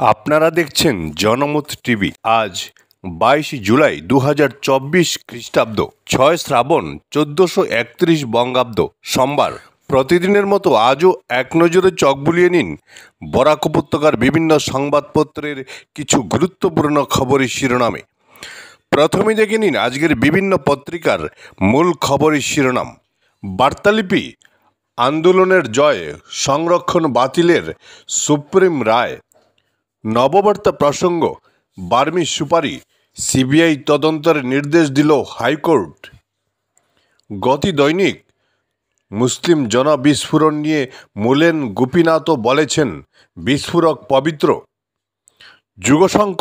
আপনারা দেখছেন জনমত টিভি। আজ 22 জুলাই 2024 খ্রিস্টাব্দ, 6 শ্রাবণ 1431 বঙ্গাব্দ, সোমবার। প্রতিদিনের মতো আজও এক নজরে চোখ বুলিয়ে নিন বরাক উপত্যকার বিভিন্ন সংবাদপত্রের কিছু গুরুত্বপূর্ণ খবরের শিরোনামে। প্রথমে দেখে নিন আজকের বিভিন্ন পত্রিকার মূল খবরের শিরোনাম। বার্তালিপি, আন্দোলনের জয়, সংরক্ষণ বাতিলের সুপ্রিম রায়। নববার্তা প্রসঙ্গ, বার্মি সুপারি, সিবিআই তদন্তের নির্দেশ দিল হাইকোর্ট। গতি দৈনিক, মুসলিম জনবিস্ফোরণ নিয়ে মুলেন গোপীনাথও বলেছেন বিস্ফোরক পবিত্র। যুগশঙ্খ,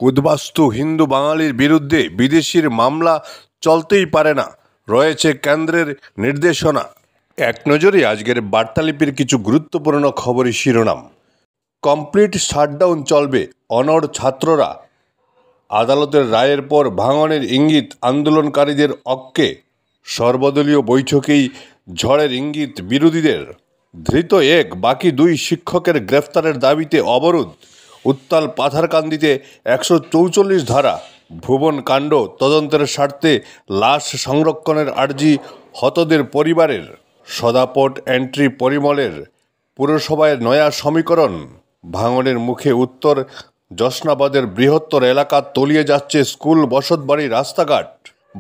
উদ্বাস্তু হিন্দু বাঙালির বিরুদ্ধে বিদেশির মামলা চলতেই পারে না, রয়েছে কেন্দ্রের নির্দেশনা। এক নজরে আজকের বার্তালিপির কিছু গুরুত্বপূর্ণ খবরের শিরোনাম। কমপ্লিট শাটডাউন চলবে, অনড় ছাত্ররা। আদালতের রায়ের পর ভাঙনের ইঙ্গিত আন্দোলনকারীদের অক্কে। সর্বদলীয় বৈঠকেই ঝড়ের ইঙ্গিত বিরোধীদের। ধৃত এক, বাকি 2 শিক্ষকের গ্রেফতারের দাবিতে অবরোধ। উত্তাল পাথারকান্দিতে 144 ধারা। ভুবন কাণ্ড তদন্তের স্বার্থে লাশ সংরক্ষণের আর্জি হতদের পরিবারের। সদাপট এন্ট্রি পরিমলের, পুরসভায় নয়া সমীকরণ। ভাঙনের মুখে উত্তর জশনাবাদের বৃহত্তর এলাকা তলিয়ে যাচ্ছে স্কুল, বসতবাড়ি, রাস্তাঘাট।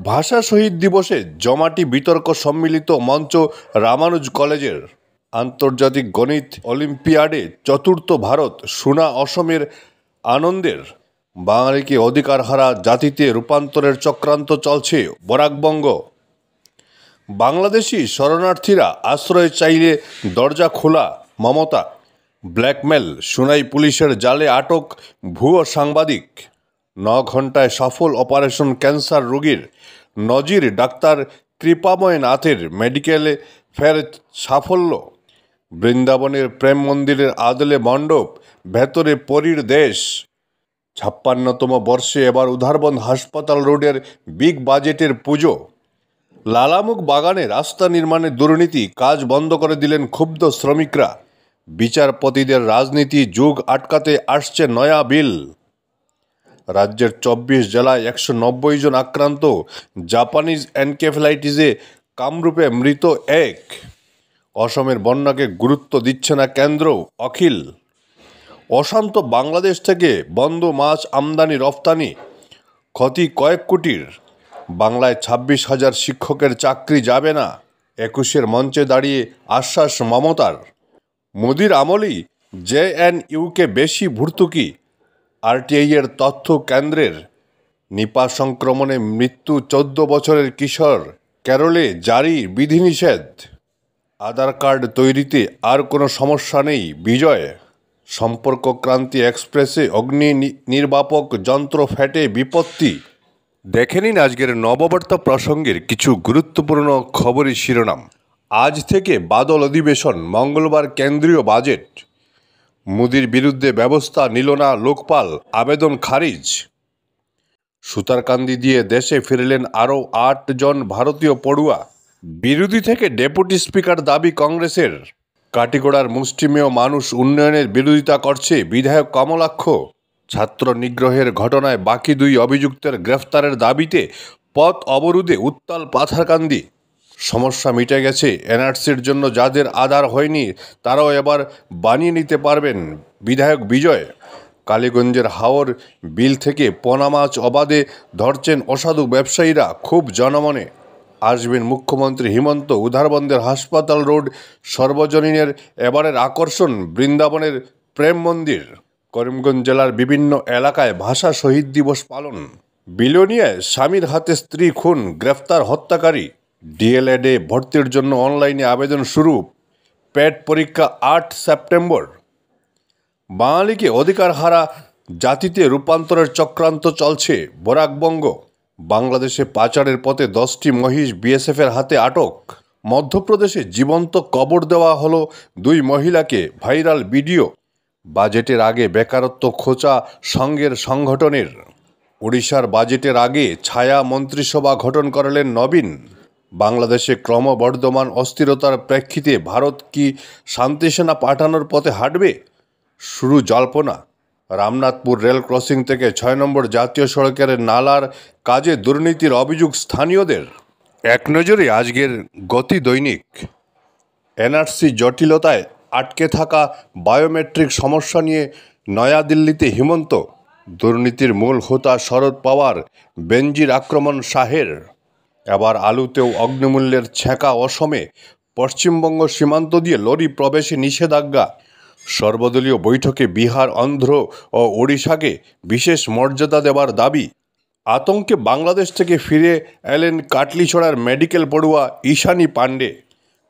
ভাষা শহীদ দিবসে জমাটি বিতর্ক সম্মিলিত মঞ্চ রামানুজ কলেজের। আন্তর্জাতিক গণিত অলিম্পিয়াডে চতুর্থ ভারত, সোনা অসমের আনন্দের। বাঙালিকে অধিকারহারা জাতিতে রূপান্তরের চক্রান্ত চলছে বরাকবঙ্গ। বাংলাদেশি শরণার্থীরা আশ্রয় চাইলে দরজা খোলা, মমতা। ব্ল্যাকমেল, সোনাই পুলিশের জালে আটক ভুয়ো সাংবাদিক। 9 ঘণ্টায় সফল অপারেশন ক্যান্সার রোগীর। নজির ডাক্তার কৃপাময় নাথের, মেডিকেলে ফের সাফল্য। বৃন্দাবনের প্রেম মন্দিরের আদলে মণ্ডপ, ভেতরে পরীর দেশ। 56তম বর্ষে এবার উধারবন হাসপাতাল রোডের বিগ বাজেটের পুজো। লালামুখ বাগানে রাস্তা নির্মাণে দুর্নীতি, কাজ বন্ধ করে দিলেন ক্ষুব্ধ শ্রমিকরা। বিচারপতিদের রাজনীতি যুগ আটকাতে আসছে নয়া বিল। রাজ্যের 24 জেলায় 190 জন আক্রান্ত। জাপানিজ এনকেফেলাইটিসে কামরূপে মৃত এক। অসমের বন্যাকে গুরুত্ব দিচ্ছে না কেন্দ্র, অখিল। অশান্ত বাংলাদেশ থেকে বন্ধ মাছ আমদানি রফতানি, ক্ষতি কয়েক কোটির। বাংলায় 26,000 শিক্ষকের চাকরি যাবে না। 21-এর মঞ্চে দাঁড়িয়ে আশ্বাস মমতার। মোদির আমলেই জেএনইউকে বেশি ভর্তুকি, আরটিআইয়ের তথ্য কেন্দ্রের। নিপা সংক্রমণে মৃত্যু 14 বছরের কিশোর, কেরলে জারি বিধিনিষেধ। আধার কার্ড তৈরিতে আর কোনো সমস্যা নেই, বিজয়। সম্পর্কক্রান্তি এক্সপ্রেসে অগ্নি নির্বাপক যন্ত্র ফেটে বিপত্তি। দেখে নিন আজকের নববার্তা প্রসঙ্গের কিছু গুরুত্বপূর্ণ খবরের শিরোনাম। আজ থেকে বাদল অধিবেশন, মঙ্গলবার কেন্দ্রীয় বাজেট। মোদির বিরুদ্ধে ব্যবস্থা নিল না লোকপাল, আবেদন খারিজ। সুতারকান্দি দিয়ে দেশে ফিরলেন আরও 8 জন ভারতীয় পড়ুয়া। বিরোধী থেকে ডেপুটি স্পিকার দাবি কংগ্রেসের। কাটিগড়ার মুষ্টিমেয় মানুষ উন্নয়নের বিরোধিতা করছে বিধায়ক কমলাক্ষ। ছাত্র নিগ্রহের ঘটনায় বাকি 2 অভিযুক্তের গ্রেফতারের দাবিতে পথ অবরোধে উত্তাল পাথারকান্দি। সমস্যা মিটে গেছে, এনআরসির জন্য যাদের আধার হয়নি তারাও এবার বানিয়ে নিতে পারবেন, বিধায়ক বিজয়। কালীগঞ্জের হাওর বিল থেকে পোনা মাছ অবাধে ধরছেন অসাধু ব্যবসায়ীরা, খুব জনমনে। আসবেন মুখ্যমন্ত্রী হিমন্ত, উধারবন্দের হাসপাতাল রোড সর্বজনীনের এবারের আকর্ষণ বৃন্দাবনের প্রেম মন্দির। করিমগঞ্জ জেলার বিভিন্ন এলাকায় ভাষা শহীদ দিবস পালন। বিলোনিয়ায় স্বামীর হাতে স্ত্রী খুন, গ্রেফতার হত্যাকারী। ডিএলএডে ভর্তির জন্য অনলাইনে আবেদন শুরু, প্যাট পরীক্ষা 8 সেপ্টেম্বর। বাঙালিকে অধিকারহারা জাতিতে রূপান্তরের চক্রান্ত চলছে বরাকবঙ্গ। বাংলাদেশে পাচারের পথে 10টি মহিষ বিএসএফের হাতে আটক। মধ্যপ্রদেশে জীবন্ত কবর দেওয়া হলো 2 মহিলাকে, ভাইরাল ভিডিও। বাজেটের আগে বেকারত্ব খোঁচা সংঘের সংগঠনের। ওড়িশার বাজেটের আগে ছায়া মন্ত্রিসভা গঠন করলেন নবীন। বাংলাদেশে ক্রমবর্ধমান অস্থিরতার প্রেক্ষিতে ভারত কি শান্তিসেনা পাঠানোর পথে হাঁটবে? শুরু জল্পনা। রামনাথপুর রেল ক্রসিং থেকে ৬ নম্বর জাতীয় সড়কের নালার কাজে দুর্নীতির অভিযোগ স্থানীয়দের। এক নজরে আজকের গতি দৈনিক। এনআরসি জটিলতায় আটকে থাকা বায়োমেট্রিক সমস্যা নিয়ে নয়াদিল্লিতে হিমন্ত। দুর্নীতির মূল হোতা শরদ পাওয়ার, বেনজির আক্রমণ শাহের। এবার আলুতেও অগ্নিমূল্যের ছ্যাঁকা অসমে। পশ্চিমবঙ্গ সীমান্ত দিয়ে লরি প্রবেশে নিষেধাজ্ঞা। সর্বদলীয় বৈঠকে বিহার, অন্ধ্র ও ওড়িশাকে বিশেষ মর্যাদা দেওয়ার দাবি। আতঙ্কে বাংলাদেশ থেকে ফিরে এলেন কাটলিছড়ার মেডিকেল পড়ুয়া ঈশানী পাণ্ডে।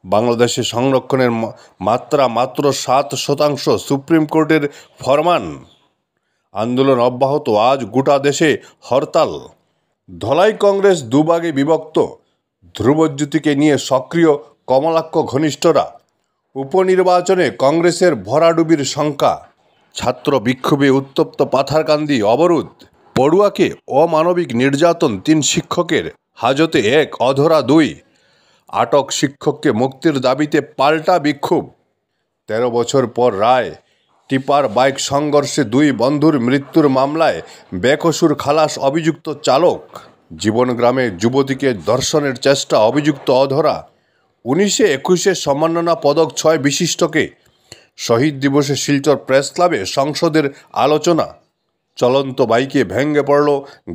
বাংলাদেশে সংরক্ষণের মাত্রা মাত্র 7%, সুপ্রিম কোর্টের ফরমান। আন্দোলন অব্যাহত, আজ গোটা দেশে হরতাল। ধলাই কংগ্রেস দুভাগে বিভক্ত, ধ্রুবজ্যোতিকে নিয়ে সক্রিয় কমলাক্ষ ঘনিষ্ঠরা। উপনির্বাচনে কংগ্রেসের ভরাডুবির শঙ্কা। ছাত্র বিক্ষোভে উত্তপ্ত পাথারকান্দি, অবরোধ। পড়ুয়াকে অমানবিক নির্যাতন, 3 শিক্ষকের, হাজতে 1, অধরা 2। আটক শিক্ষককে মুক্তির দাবিতে পাল্টা বিক্ষোভ। 13 বছর পর রায়। টিপার বাইক সংঘর্ষে 2 বন্ধুর মৃত্যুর মামলায় বেকসুর খালাস অভিযুক্ত চালক। জীবনগ্রামে যুবতীকে ধর্ষণের চেষ্টা, অভিযুক্ত অধরা। 19-21 সম্মাননা পদক 6 বিশিষ্টকে। শহীদ দিবসে শিলচর প্রেস ক্লাবে সংসদের আলোচনা। চলন্ত বাইকে ভেঙে পড়ল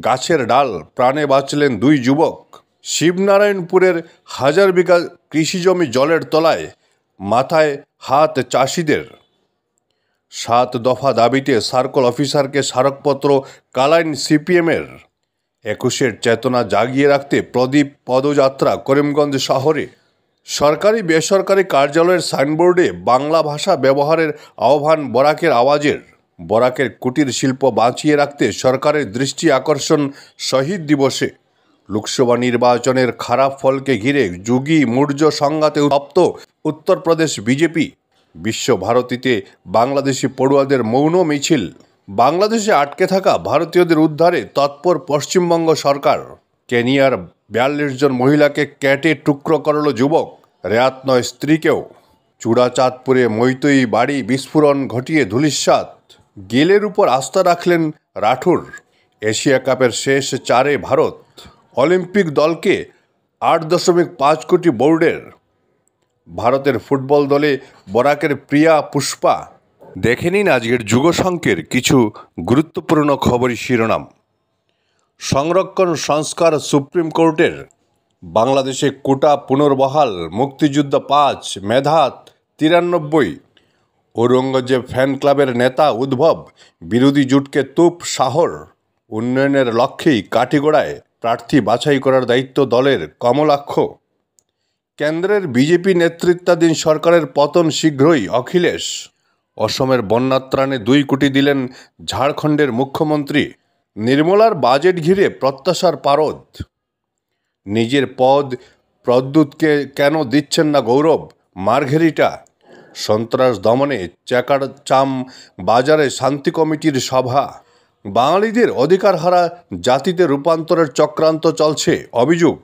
গাছের ডাল, প্রাণে বাঁচলেন 2 যুবক। শিবনারায়ণপুরের 1000 বিঘা কৃষিজমি জলের তলায়, মাথায় হাত চাষিদের। 7 দফা দাবিতে সার্কল অফিসারকে স্মারকপত্র কালাইন সিপিএমের। 21-এর চেতনা জাগিয়ে রাখতে প্রদীপ পদযাত্রা করিমগঞ্জ শহরে। সরকারি বেসরকারি কার্যালয়ের সাইনবোর্ডে বাংলা ভাষা ব্যবহারের আহ্বান বরাকের আওয়াজের। বরাকের কুটির শিল্প বাঁচিয়ে রাখতে সরকারের দৃষ্টি আকর্ষণ শহীদ দিবসে। লোকসভা নির্বাচনের খারাপ ফলকে ঘিরে যুগী মূর্য সংঘাতে উত্তপ্ত উত্তরপ্রদেশ বিজেপি। বিশ্বভারতীতে বাংলাদেশি পড়ুয়াদের মৌন মিছিল। বাংলাদেশে আটকে থাকা ভারতীয়দের উদ্ধারে তৎপর পশ্চিমবঙ্গ সরকার। কেনিয়ার 42 জন মহিলাকে কেটে টুকরো করল যুবক, রেয়াত নয় স্ত্রীকেও। চূড়াচাঁদপুরে মৈতই বাড়ি বিস্ফোরণ ঘটিয়ে ধূলিসাৎ। গেলের উপর আস্থা রাখলেন রাঠুর। এশিয়া কাপের শেষ 4-এ ভারত। অলিম্পিক দলকে 8.5 কোটি বোর্ডের। ভারতের ফুটবল দলে বরাকের প্রিয়া পুষ্পা। দেখে নিন আজকের যুগসংকের কিছু গুরুত্বপূর্ণ খবরের শিরোনাম। সংরক্ষণ সংস্কার সুপ্রিম কোর্টের। বাংলাদেশে কোটা পুনর্বহাল। মুক্তিযুদ্ধ 5, মেধাত 93। ঔরঙ্গজেব ফ্যান ক্লাবের নেতা উদ্ভব, বিরোধী জোটকে তুপ শাহর। উন্নয়নের লক্ষ্যেই কাঠিগোড়ায় প্রার্থী বাছাই করার দায়িত্ব দলের, কমলাক্ষ। কেন্দ্রের বিজেপি নেতৃত্বাধীন সরকারের পতন শীঘ্রই, অখিলেশ। অসমের বন্যাত্রাণে 2 কোটি দিলেন ঝাড়খণ্ডের মুখ্যমন্ত্রী। নির্মলার বাজেট ঘিরে প্রত্যাশার পারদ। নিজের পদ প্রদ্যুৎকে কেন দিচ্ছেন না গৌরব, মার্ঘেরিটা। সন্ত্রাস দমনে চেকারচাম বাজারে শান্তি কমিটির সভা। বাঙালিদের অধিকারহারা জাতিতে রূপান্তরের চক্রান্ত চলছে, অভিযোগ।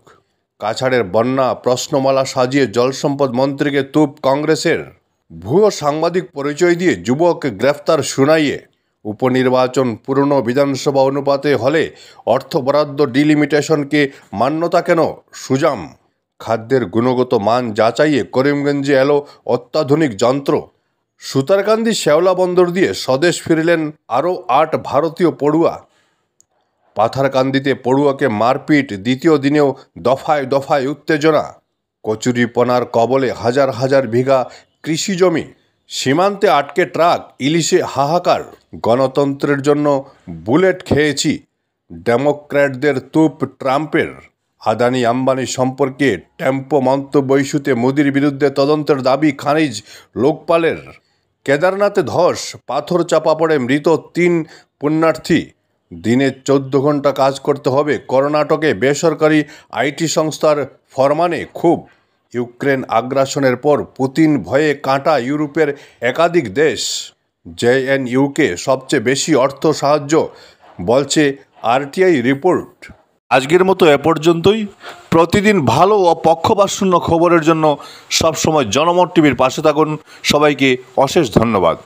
কাছাড়ের বন্যা প্রশ্নমালা সাজিয়ে জলসম্পদ মন্ত্রীকে তুপ কংগ্রেসের। ভুয়ো সাংবাদিক পরিচয় দিয়ে যুবক গ্রেফতার শুনাইয়ে। উপনির্বাচন পুরনো বিধানসভা অনুপাতে হলে অর্থ বরাদ্দ ডিলিমিটেশনকে মান্যতা কেন, সুজাম। খাদ্যের গুণগত মান যাচাইয়ে করিমগঞ্জে এলো অত্যাধুনিক যন্ত্র। সুতারকান্দি শেওলা বন্দর দিয়ে স্বদেশ ফিরলেন আরও 8 ভারতীয় পড়ুয়া। পাথারকান্দিতে পড়ুয়াকে মারপিট, 2য় দিনেও দফায় দফায় উত্তেজনা। কচুরিপনার কবলে হাজার হাজার বিঘা কৃষিজমি। সীমান্তে আটকে ট্রাক, ইলিশে হাহাকার। গণতন্ত্রের জন্য বুলেট খেয়েছি, ডেমোক্র্যাটদের তুপ ট্রাম্পের। আদানি আম্বানি সম্পর্কে টেম্পো মন্তব্য ইস্যুতে মোদির বিরুদ্ধে তদন্তের দাবি খারিজ লোকপালের। কেদারনাথে ধস, পাথর চাপা পড়ে মৃত 3 পুণ্যার্থী। দিনে 14 ঘন্টা কাজ করতে হবে। কর্ণাটকে বেসরকারি আইটি সংস্থার ফরমানে ক্ষোভ। ইউক্রেন আগ্রাসনের পর পুতিন ভয়ে কাঁটা ইউরোপের একাধিক দেশ। জেএনইউকে সবচেয়ে বেশি অর্থ সাহায্য, বলছে আরটিআই রিপোর্ট। আজকের মতো এ পর্যন্তই। প্রতিদিন ভালো ও পক্ষপাতশূন্য খবরের জন্য সবসময় জনমত টিভির পাশে থাকুন। সবাইকে অশেষ ধন্যবাদ।